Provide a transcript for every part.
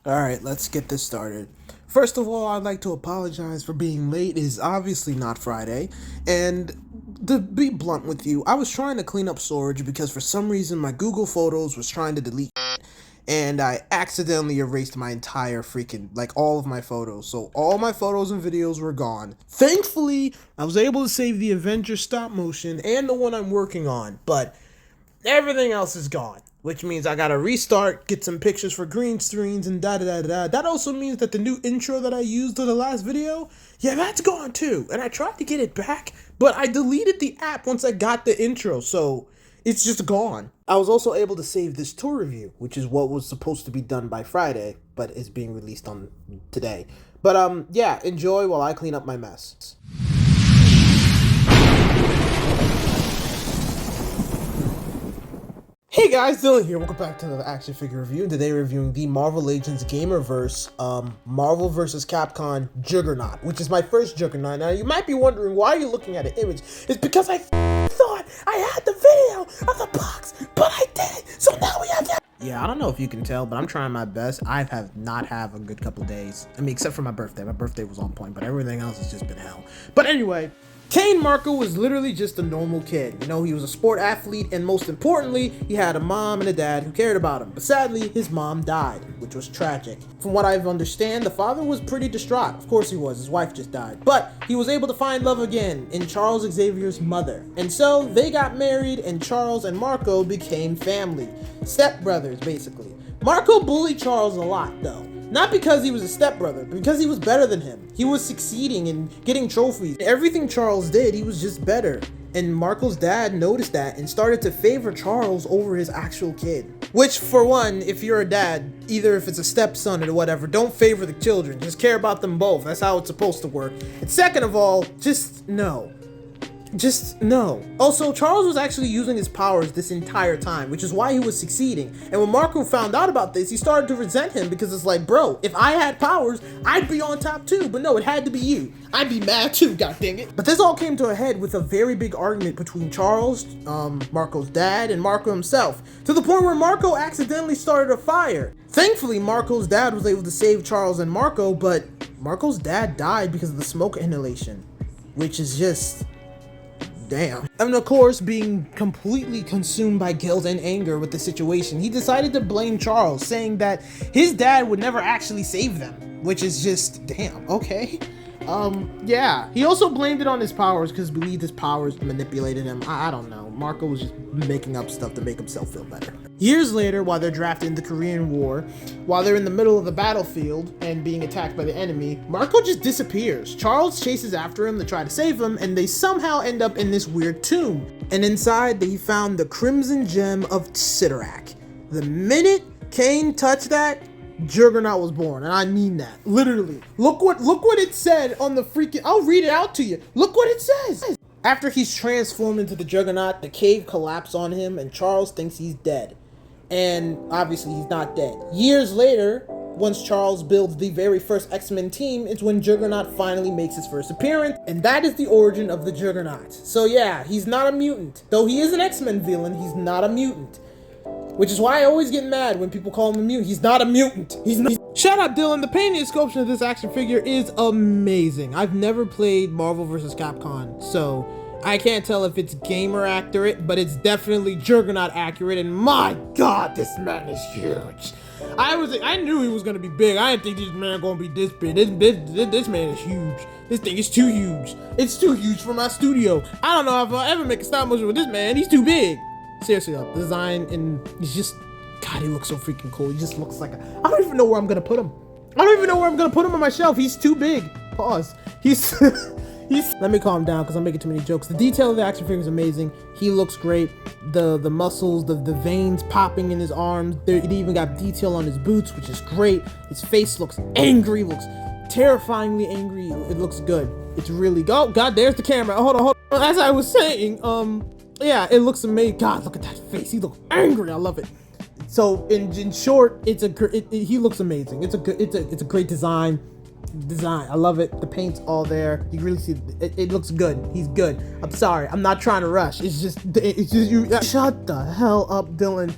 Alright, let's get this started. First of all, I'd like to apologize for being late. It is obviously not Friday. And to be blunt with you, I was trying to clean up storage because for some reason my Google Photos was trying to delete and I accidentally erased my entire all of my photos. So all my photos and videos were gone. Thankfully, I was able to save the Avengers stop motion and the one I'm working on, but everything else is gone, which means I gotta restart, get some pictures for green screens, and da da da da. That also means that the new intro that I used in the last video, yeah, that's gone too. And I tried to get it back, but I deleted the app once I got the intro, so it's just gone. I was also able to save this tour review, which is what was supposed to be done by Friday, but is being released on today. But yeah, enjoy while I clean up my mess. Hey guys, Dylan here. Welcome back to the action figure review. And today we're reviewing the Marvel Legends Gamerverse Marvel vs. Capcom Juggernaut, which is my first Juggernaut. Now you might be wondering why you're looking at an image. It's because I thought I had the video of the box, but I didn't. So now we have that. Yeah, I don't know if you can tell, but I'm trying my best. I have not had a good couple days. I mean, except for my birthday. My birthday was on point, but everything else has just been hell. But anyway, Kane Marco was literally just a normal kid. You know, he was a sport athlete, and most importantly, he had a mom and a dad who cared about him. But sadly, his mom died, which was tragic. From what I understand, the father was pretty distraught. Of course he was, his wife just died. But he was able to find love again in Charles Xavier's mother. And so they got married, and Charles and Marco became family. Stepbrothers, basically. Marco bullied Charles a lot, though. Not because he was a stepbrother, but because he was better than him. He was succeeding and getting trophies. Everything Charles did, he was just better. And Marco's dad noticed that and started to favor Charles over his actual kid. Which, for one, if you're a dad, either if it's a stepson or whatever, don't favor the children. Just care about them both. That's how it's supposed to work. And second of all, just no. Just no. Also, Charles was actually using his powers this entire time, which is why he was succeeding. And when Marco found out about this, he started to resent him because it's like, bro, if I had powers, I'd be on top too. But no, it had to be you. I'd be mad too, god dang it. But this all came to a head with a very big argument between Charles, Marco's dad, and Marco himself, to the point where Marco accidentally started a fire. Thankfully, Marco's dad was able to save Charles and Marco, but Marco's dad died because of the smoke inhalation, which is just... damn. And of course, being completely consumed by guilt and anger with the situation, he decided to blame Charles, saying that his dad would never actually save them, which is just, damn, okay. Yeah. He also blamed it on his powers because he believed his powers manipulated him. I don't know. Marco was just making up stuff to make himself feel better. Years later, while they're drafted in the Korean War, while they're in the middle of the battlefield and being attacked by the enemy, Marco just disappears. Charles chases after him to try to save him, and they somehow end up in this weird tomb. And inside, he found the Crimson Gem of Sidorak. The minute Kane touched that, Juggernaut was born, and I mean that. Literally. Look what it said on the freaking... I'll read it out to you. Look what it says. After he's transformed into the Juggernaut, the cave collapsed on him, and Charles thinks he's dead. And obviously he's not dead. Years later, once Charles builds the very first X-Men team, it's when Juggernaut finally makes his first appearance, and that is the origin of the Juggernaut. So yeah, he's not a mutant. Though he is an X-Men villain, he's not a mutant. Which is why I always get mad when people call him a mutant. He's not a mutant. He's not. Shout out Dylan, the painting and sculpture of this action figure is amazing. I've never played Marvel vs. Capcom, so I can't tell if it's gamer accurate, but it's definitely Juggernaut accurate, and my god, this man is huge. I knew he was gonna be big. I didn't think this man gonna be this big. This man is huge. This thing is too huge. It's too huge for my studio. I don't know if I'll ever make a stop motion with this man. He's too big. Seriously though, the design, and he's just, god, he looks so freaking cool. He just looks like I don't even know where I'm gonna put him. I don't even know where I'm gonna put him on my shelf. He's too big. Pause. He's let me calm down because I'm making too many jokes. The detail of the action figure is amazing. He looks great. The muscles, the veins popping in his arms. It even got detail on his boots, which is great. His face looks angry, looks terrifyingly angry. It looks good. It's really good. Oh god, there's the camera. Hold on. As I was saying, yeah, it looks amazing. God, look at that face. He looks angry. I love it. So in short, he looks amazing. It's a great design. I love it. The paint's all there. You really see it looks good. He's good. I'm sorry. I'm not trying to rush. It's just you. Shut the hell up, Dylan.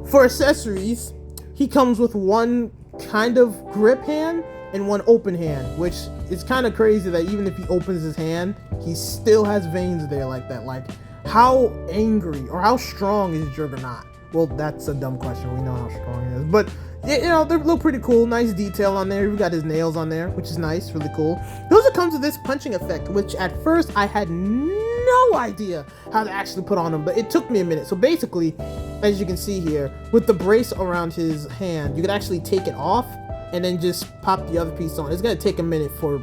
For accessories, he comes with one kind of grip hand and one open hand, which is kind of crazy that even if he opens his hand, he still has veins there like that. Like, how angry or how strong is Juggernaut? Well, that's a dumb question. We know how strong he is, but you know, they look pretty cool. Nice detail on there. We got his nails on there, which is nice, really cool. He also comes with this punching effect, which at first I had no idea how to actually put on him, but it took me a minute. So basically, as you can see here, with the brace around his hand, you can actually take it off and then just pop the other piece on. It's gonna take a minute for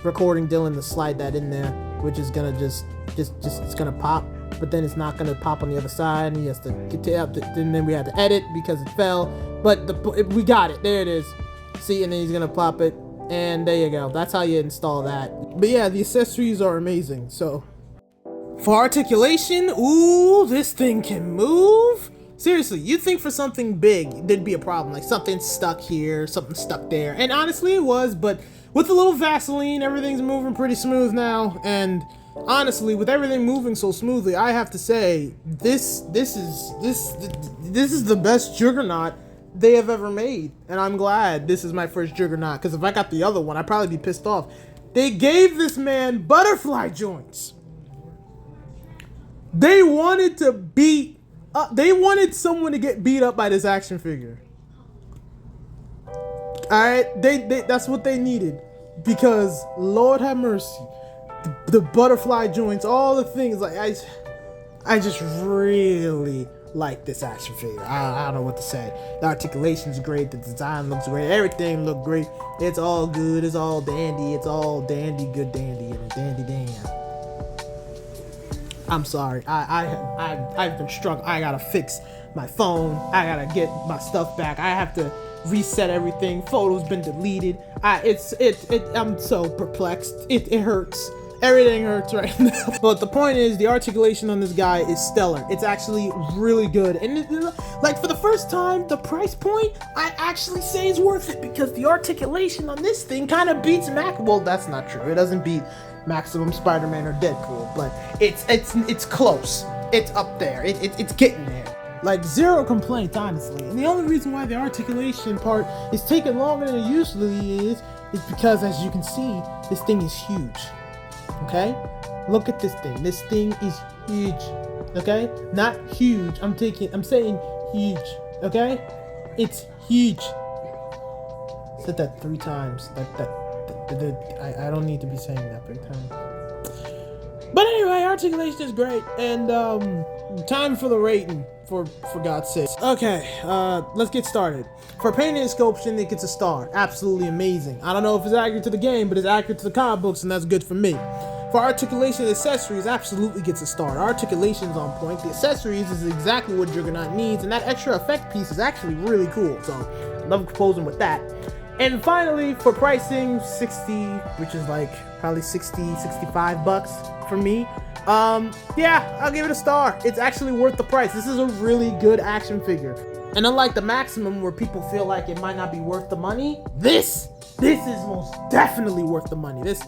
recording Dylan to slide that in there, which is gonna just it's gonna pop, but then it's not gonna pop on the other side, and he has to get out, and then we had to edit because it fell, but we got it. There it is. See, and then he's gonna pop it, and there you go. That's how you install that. But yeah, the accessories are amazing. So for articulation, ooh, this thing can move. Seriously, you'd think for something big, there'd be a problem. Like something stuck here, something stuck there. And honestly, it was, but with a little Vaseline, everything's moving pretty smooth now. And honestly, with everything moving so smoothly, I have to say, this is the best Juggernaut they have ever made. And I'm glad this is my first Juggernaut, because if I got the other one, I'd probably be pissed off. They gave this man butterfly joints. They wanted to they wanted someone to get beat up by this action figure. Alright, that's what they needed. Because, Lord have mercy, the butterfly joints, all the things, like, I just really like this action figure. I don't know what to say. The articulation's great, the design looks great, everything looked great. It's all good, it's all dandy, it's all dandy, good dandy, and dandy damn. I'm sorry. I've been struggling. I gotta fix my phone. I gotta get my stuff back. I have to reset everything. Photos been deleted. I'm so perplexed. It hurts. Everything hurts right now. But the point is, the articulation on this guy is stellar. It's actually really good. And like, for the first time, the price point, I actually say is worth it, because the articulation on this thing kind of beats Mac. Well, that's not true. It doesn't beat Maximum Spider-Man or Deadpool, but it's close. It's up there. It's getting there. Like, zero complaints, honestly. And the only reason why the articulation part is taking longer than it usually is because, as you can see, this thing is huge. Okay? Look at this thing. This thing is huge. Okay? Not huge. I'm saying huge. Okay? It's huge. I said that 3 times. I don't need to be saying that 3 times. But anyway, articulation is great, and time for the rating, for God's sake. Okay, let's get started. For painting and sculpting, it gets a star. Absolutely amazing. I don't know if it's accurate to the game, but it's accurate to the comic books, and that's good for me. For articulation and accessories, absolutely gets a star. The articulation's on point. The accessories is exactly what Juggernaut needs, and that extra effect piece is actually really cool. So, I love composing with that. And finally, for pricing, 60, which is like probably 60, 65 bucks for me. Yeah, I'll give it a star. It's actually worth the price. This is a really good action figure. And unlike the Maximum, where people feel like it might not be worth the money, this is most definitely worth the money. This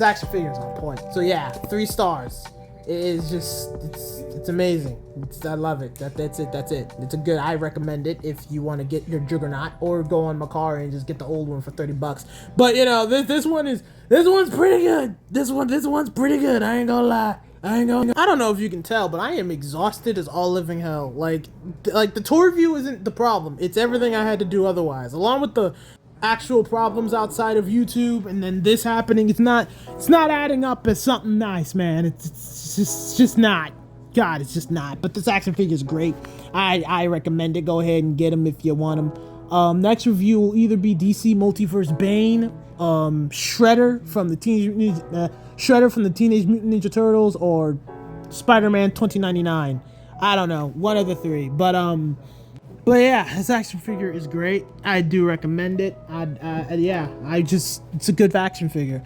action figure is on point. So yeah, 3 stars. It is just, it's amazing. I love it. That's it. It's a good, I recommend it if you want to get your Juggernaut, or go on Macari and just get the old one for 30 bucks. But you know, this one's pretty good. This one's pretty good. I ain't gonna lie. I don't know if you can tell, but I am exhausted as all living hell. Like the tour view isn't the problem. It's everything I had to do otherwise. Along with the actual problems outside of YouTube, and then this happening, it's not adding up as something nice, man. It's just not. God, it's just not. But this action figure is great. I recommend it. Go ahead and get them if you want them. Next review will either be DC Multiverse Bane, Shredder from the Teenage Mutant Ninja Turtles, or Spider-Man 2099. I don't know, one of the 3. But yeah, this action figure is great. I do recommend it. It's a good action figure.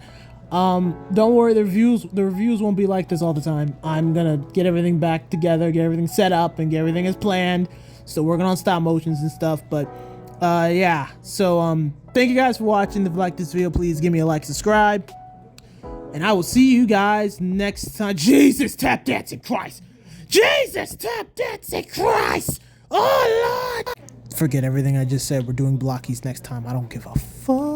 Don't worry, the reviews won't be like this all the time. I'm gonna get everything back together, get everything set up, and get everything as planned. Still working on stop motions and stuff, but yeah. So thank you guys for watching. If you like this video, please give me a like, subscribe, and I will see you guys next time. Jesus, tap dancing Christ! Jesus, tap dancing Christ! Oh Lord! Forget everything I just said. We're doing blockies next time. I don't give a fuck.